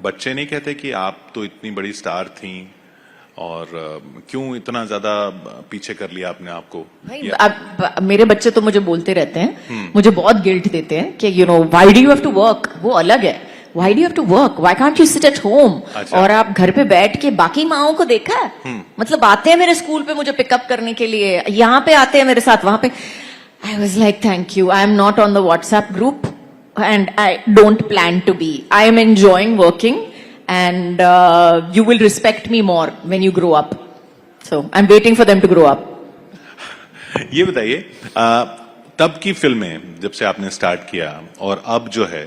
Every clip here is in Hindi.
बच्चे नहीं कहते कि आप तो इतनी बड़ी स्टार थी और क्यों इतना ज्यादा पीछे कर लिया आपने आपको? भाई अब मेरे बच्चे तो मुझे बोलते रहते हैं, मुझे बहुत गिल्ट देते हैं कि you know why do you have to work, वो अलग है, why do you have to work, why can't you sit at home. और आप घर पे बैठ के बाकी माओं को देखा है, मतलब आते हैं मेरे स्कूल पे मुझे पिकअप करने के लिए, यहाँ पे आते हैं मेरे साथ, वहां पे I was like thank you, I am not on the WhatsApp group and I don't plan to be. I am enjoying working and you will respect me more when you grow up. So I'm waiting for them to grow up. ये बताइए, तब की फिल्में जब से आपने स्टार्ट किया और अब जो है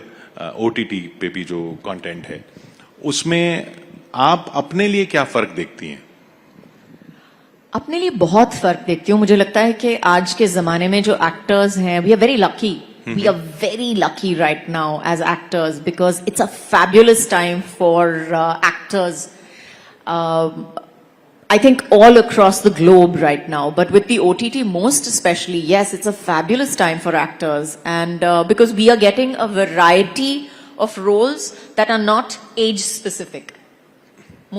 OTT पे भी जो कंटेंट है, उसमें आप अपने लिए क्या फर्क देखती हैं? अपने लिए बहुत फर्क देखती हूँ। मुझे लगता है कि आज के जमाने में जो एक्टर्स हैं, we are very lucky. We are very lucky right now as actors because it's a fabulous time for actors. I think all across the globe right now, but with the OTT most especially, yes, it's a fabulous time for actors, and because we are getting a variety of roles that are not age specific.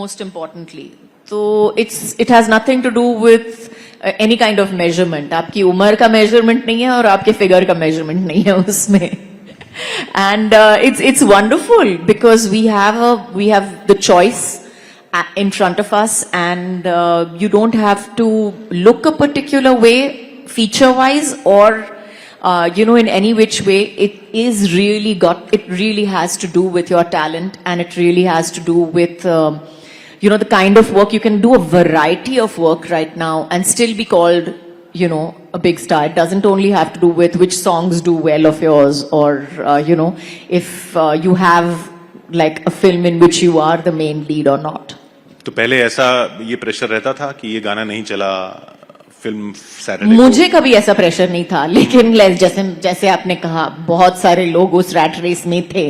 Most importantly, so it has nothing to do with any kind of measurement. आपकी उम्र का measurement नहीं है और आपके figure का measurement नहीं है उसमें. And it's wonderful because we have the choice in front of us, and you don't have to look a particular way feature wise or you know, in any which way. It really has to do with your talent, and it really has to do with you know, the kind of work. You can do a variety of work right now and still be called, you know, a big star. It doesn't only have to do with which songs do well of yours, or you know, if you have like a film in which you are the main lead or not. तो पहले ऐसा ये प्रेशर रहता था कि ये गाना नहीं चला फिल्म सैटरडे? मुझे कभी ऐसा प्रेशर नहीं था, लेकिन जैसे आपने कहा, बहुत सारे लोग उस रैट रेस में थे,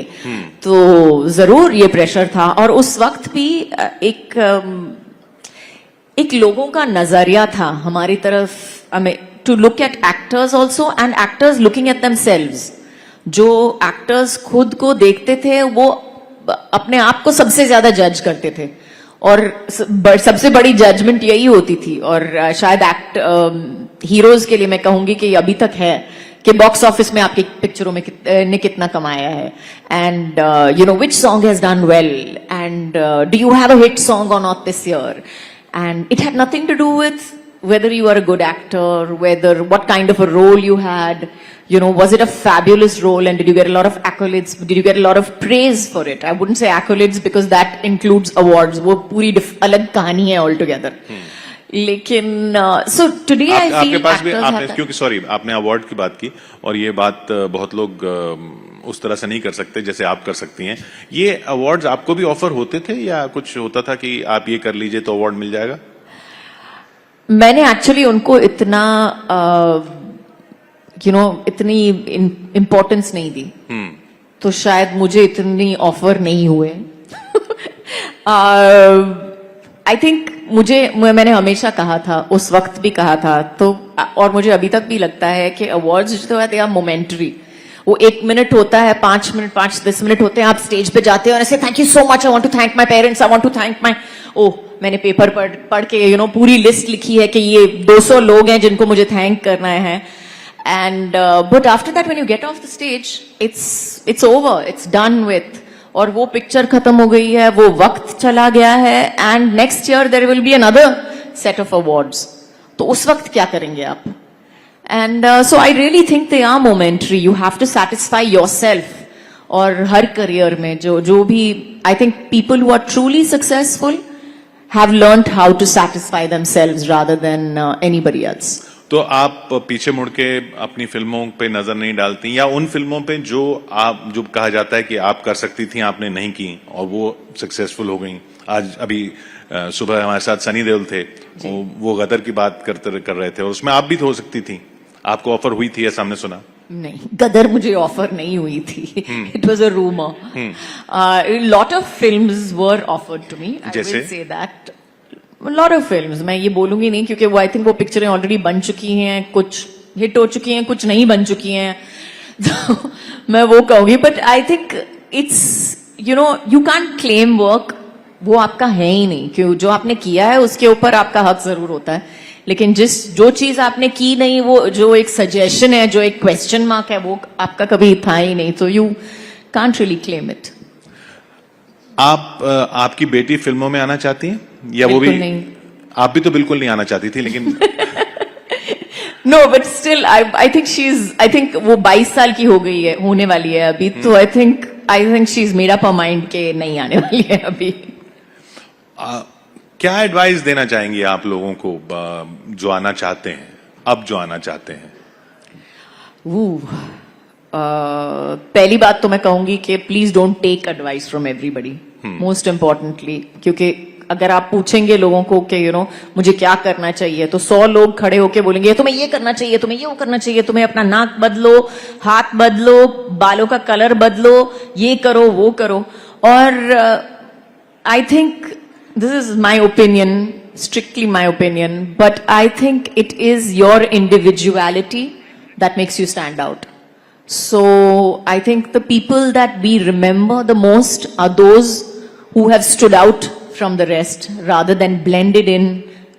तो जरूर ये प्रेशर था. और उस वक्त भी एक लोगों का नजरिया था हमारी तरफ, to look at actors also and actors looking at themselves. जो एक्टर्स खुद को देखते थे वो अपने आप को सबसे ज्यादा जज करते थे, और सबसे बड़ी जजमेंट यही होती थी. और शायद हीरोज के लिए मैं कहूंगी कि अभी तक है कि बॉक्स ऑफिस में आपकी पिक्चरों में ने कितना कमाया है, and you know which song has done well, and do you have a hit song और not this year. And it had nothing to do with whether you are a good actor, what kind of a role you had, you know, was it a fabulous role and did you get a lot of accolades, did you get a lot of praise for it? I wouldn't say accolades because that includes awards, वो पूरी अलग कहानी है altogether. लेकिन so today I feel आपके पास भी आपने, क्योंकि सॉरी आपने अवार्ड की बात की और ये बात बहुत लोग उस तरह से नहीं कर सकते जैसे आप कर सकती हैं. ये अवार्ड्स आपको भी ऑफर होते थे या कुछ होता था कि आप ये कर लीजिए तो अवार्ड मिल जाएगा? मैंने एक्चुअली उनको इतना यू नो इतनी इम्पोर्टेंस नहीं दी, तो शायद मुझे इतनी ऑफर नहीं हुए. आई थिंक मैंने हमेशा कहा था, उस वक्त भी कहा था, तो और मुझे अभी तक भी लगता है कि अवार्ड्स जो है दे आर मोमेंटरी. वो 1 मिनट होता है, 5 मिनट 5-10 मिनट होते हैं, आप स्टेज पे जाते हो और ऐसे thank you so much, I want to thank my parents, I want to thank my, मैंने पेपर पढ़ के यू नो पूरी लिस्ट लिखी है कि ये 200 लोग हैं जिनको मुझे थैंक करना है. And but after that when you get of the stage it's over, it's done with, और वो पिक्चर खत्म हो गई है, वो वक्त चला गया है, and next year there will be another set of awards. तो उस वक्त क्या करेंगे आप? And so I really think they are momentary. You have to satisfy yourself. और हर करियर में जो भी, I think people who are truly successful have learned how to satisfy themselves rather than anybody else. तो आप पीछे मुड़ के अपनी फिल्मों पे नजर नहीं डालती, या उन फिल्मों पे जो कहा जाता है कि आप कर सकती थी आपने नहीं की और वो सक्सेसफुल हो गई? आज अभी सुबह हमारे साथ सनी देओल थे, वो गदर की बात कर रहे थे और उसमें आप भी तो हो सकती थी. आपको ऑफर हुई थी ऐसा हमने सुना? नहीं, गदर मुझे ऑफर नहीं हुई थी. It was a rumour. Lot of films were offered to me, I will say that. Lot of films, मैं ये बोलूंगी नहीं क्योंकि वो आई थिंक वो पिक्चरें ऑलरेडी बन चुकी हैं, कुछ हिट हो चुकी हैं, कुछ नहीं बन चुकी हैं, तो मैं वो कहूंगी. But I think you know, you can't claim work, वो आपका है ही नहीं, क्यों जो आपने किया है उसके ऊपर आपका हक जरूर होता है, लेकिन जो चीज आपने की नहीं, वो जो एक सजेशन है, जो एक क्वेश्चन मार्क है, वो आपका कभी था ही नहीं, तो you can't really claim it. आपकी बेटी फिल्मों में आना चाहती हैं या वो भी नहीं. आप भी तो बिल्कुल नहीं आना चाहती थी, लेकिन no but still I think वो 22 साल की हो गई है, होने वाली है अभी, तो आई think she is made up her mind के नहीं आने वाली है अभी. क्या एडवाइस देना चाहेंगी आप लोगों को जो आना चाहते हैं, अब जो आना चाहते हैं? पहली बात तो मैं कहूंगी कि please don't take advice from everybody, most importantly, क्योंकि अगर आप पूछेंगे लोगों को कि मुझे क्या करना चाहिए, तो 100 लोग खड़े होके बोलेंगे तुम्हें ये करना चाहिए, तुम्हें ये करना चाहिए, तुम्हें अपना नाक बदलो, हाथ बदलो, बालों का कलर बदलो, ये करो वो करो. और I think this is my opinion, strictly my opinion, but I think it is your individuality that makes you stand out. So I think the people that we remember the most are those who have stood out from the rest rather than blended in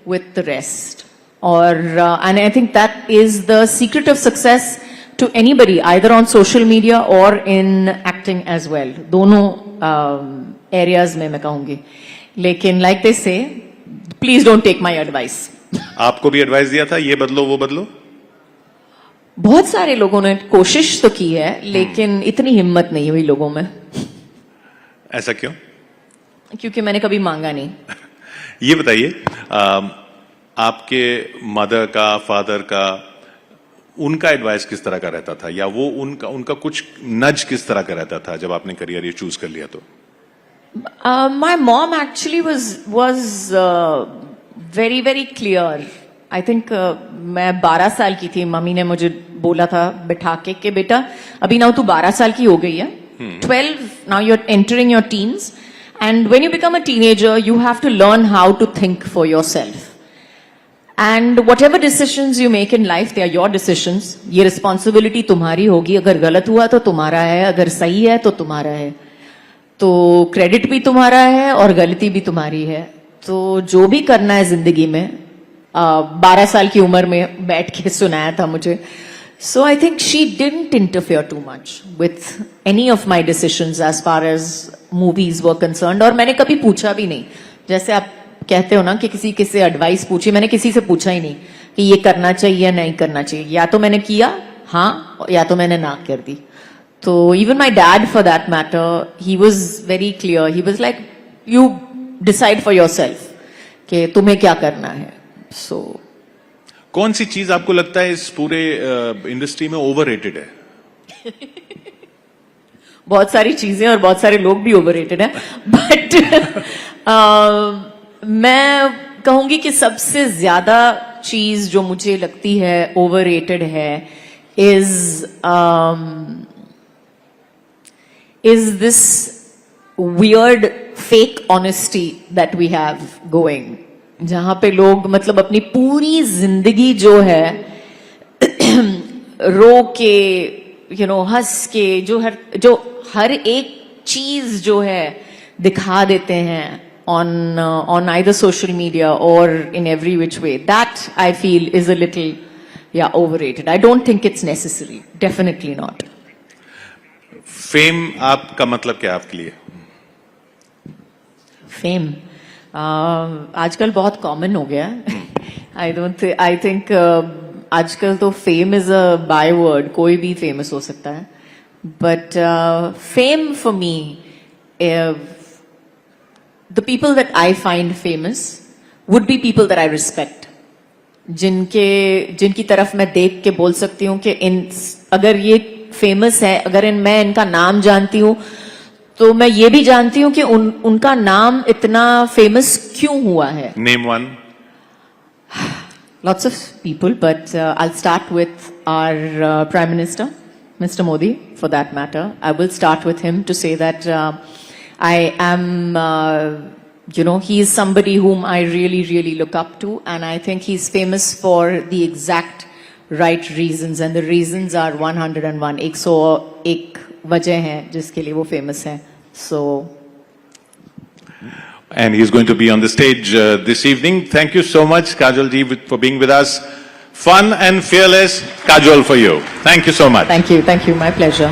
with the rest. And I think that is the secret of success to anybody, either on social media or in acting as well. दोनों areas में मैं कहूँगी. लेकिन like they say, please don't take my advice. आपको भी एडवाइस दिया था ये बदलो वो बदलो? बहुत सारे लोगों ने कोशिश तो की है, लेकिन इतनी हिम्मत नहीं हुई लोगों में. ऐसा क्यों? क्योंकि मैंने कभी मांगा नहीं. ये बताइए, आपके मदर का, फादर का, उनका एडवाइस किस तरह का रहता था, या वो उनका कुछ नज किस तरह का रहता था जब आपने करियर ये चूज कर लिया तो? My mom actually was very very clear. I think मैं 12 साल की थी, मम्मी ने मुझे बोला था बिठा के कि बेटा अभी ना तू 12 साल की हो गई है, 12 now you're entering your teens, and when you become a teenager you have to learn how to think for yourself, and whatever decisions you make in life, they are your decisions. ये responsibility तुम्हारी होगी, अगर गलत हुआ तो तुम्हारा है, अगर सही है तो तुम्हारा है, तो क्रेडिट भी तुम्हारा है और गलती भी तुम्हारी है. तो जो भी करना है जिंदगी में, 12 साल की उम्र में बैठ के सुनाया था मुझे. So I think she didn't interfere too much with any of my decisions as far as movies were concerned. और मैंने कभी पूछा भी नहीं, जैसे आप कहते हो ना कि किसी से एडवाइस पूछी, मैंने किसी से पूछा ही नहीं कि ये करना चाहिए या नहीं करना चाहिए. या तो मैंने किया हाँ, या तो मैंने ना कर दी. So even my dad, for that matter, he was very clear. He was like, you decide for yourself कि तुम्हें क्या करना है. So कौन सी चीज आपको लगता है इस पूरे इंडस्ट्री में ओवररेटेड है? बहुत सारी चीजें और बहुत सारे लोग भी ओवररेटेड हैं, बट मैं कहूंगी कि सबसे ज्यादा चीज जो मुझे लगती है ओवररेटेड है is this weird fake honesty that we have going, जहां पे लोग मतलब अपनी पूरी जिंदगी जो है रो के, हंस के, जो हर एक चीज जो है दिखा देते हैं on either social media or in every which way. That I feel is a little overrated. I don't think it's necessary. Definitely not. Fame आपका मतलब क्या आपके लिए? फेम आजकल बहुत कॉमन हो गया. आई थिंक आजकल तो fame is a by word, कोई भी फेमस हो सकता है. But fame for me, the people that I find famous would be people that I respect, जिनकी तरफ मैं देख के बोल सकती हूँ कि अगर ये फेमस है, अगर मैं इनका नाम जानती हूं, तो मैं ये भी जानती हूं कि उनका नाम इतना फेमस क्यों हुआ है. Name one. Lots of people, but I'll start with our Prime Minister, Mr. Modi, for that matter. I will start with him to say that I am, he is somebody whom I really, really look up to, and I think he's famous for the exact right reasons, and the reasons are 101. 101 वजह है जिसके लिए वो फेमस है. So, And he's going to be on the stage this evening. Thank you so much, Kajol ji, for being with us. Fun and fearless Kajol for you. Thank you so much. thank you, my pleasure.